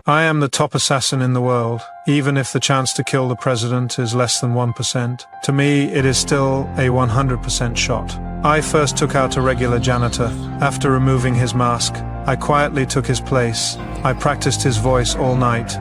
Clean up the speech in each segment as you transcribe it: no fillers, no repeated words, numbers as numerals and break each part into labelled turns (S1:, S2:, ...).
S1: I am the top assassin in the world, even if the chance to kill the president is less than 1%. To me, it is still a 100% shot. I first took out a regular janitor. After removing his mask, I quietly took his place. I practiced his voice all night.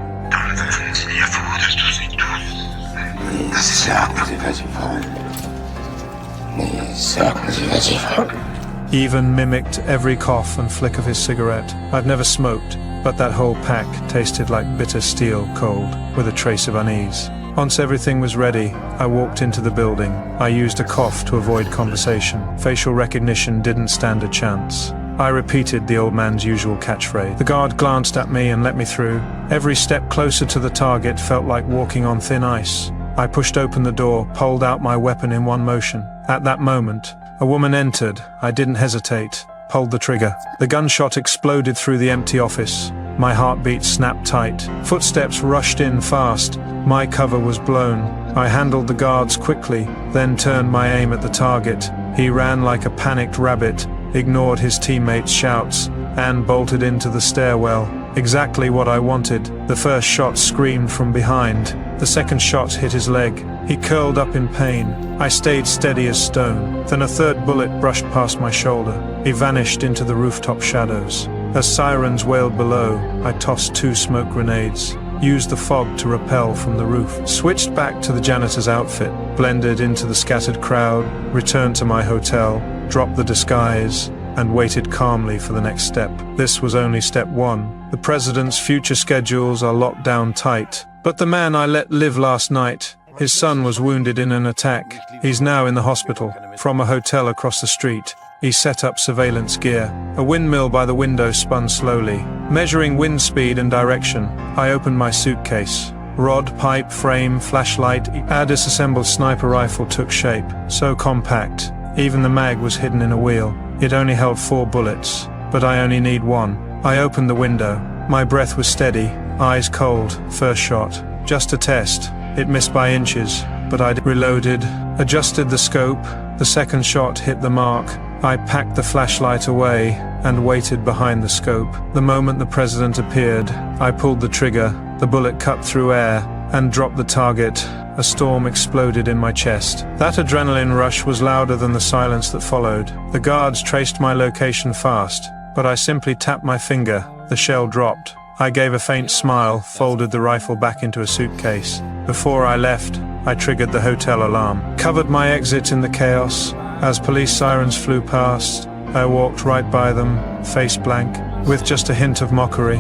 S1: Even mimicked every cough and flick of his cigarette. I've never smoked, but that whole pack tasted like bitter steel cold, with a trace of unease. Once everything was ready, I walked into the building. I used a cough to avoid conversation. Facial recognition didn't stand a chance. I repeated the old man's usual catchphrase. The guard glanced at me and let me through. Every step closer to the target felt like walking on thin ice. I pushed open the door, pulled out my weapon in one motion. At that moment, a woman entered. I didn't hesitate, pulled the trigger. The gunshot exploded through the empty office. My heartbeat snapped tight. Footsteps rushed in fast. My cover was blown. I handled the guards quickly, then turned my aim at the target. He ran like a panicked rabbit, ignored his teammates' shouts, and bolted into the stairwell. Exactly what I wanted. The first shot screamed from behind. The second shot hit his leg. He curled up in pain. I stayed steady as stone. Then a third bullet brushed past my shoulder. He vanished into the rooftop shadows. As sirens wailed below, I tossed 2 smoke grenades, used the fog to repel from the roof, switched back to the janitor's outfit, blended into the scattered crowd, returned to my hotel, dropped the disguise, and waited calmly for the next step. This was only step 1. The president's future schedules are locked down tight. But the man I let live last night, his son was wounded in an attack. He's now in the hospital. From a hotel across the street, he set up surveillance gear. A windmill by the window spun slowly, measuring wind speed and direction. I opened my suitcase. Rod, pipe, frame, flashlight, a disassembled sniper rifle took shape. So compact, even the mag was hidden in a wheel. It only held 4 bullets, but I only need 1. I opened the window. My breath was steady, eyes cold. First shot. Just a test. It missed by inches, but I reloaded, adjusted the scope. The second shot hit the mark. I packed the flashlight away and waited behind the scope. The moment the president appeared, I pulled the trigger. The bullet cut through air and dropped the target. A storm exploded in my chest. That adrenaline rush was louder than the silence that followed. The guards traced my location fast, but I simply tapped my finger. The shell dropped. I gave a faint smile, folded the rifle back into a suitcase. Before I left, I triggered the hotel alarm, covered my exit in the chaos. As police sirens flew past, I walked right by them, face blank, with just a hint of mockery.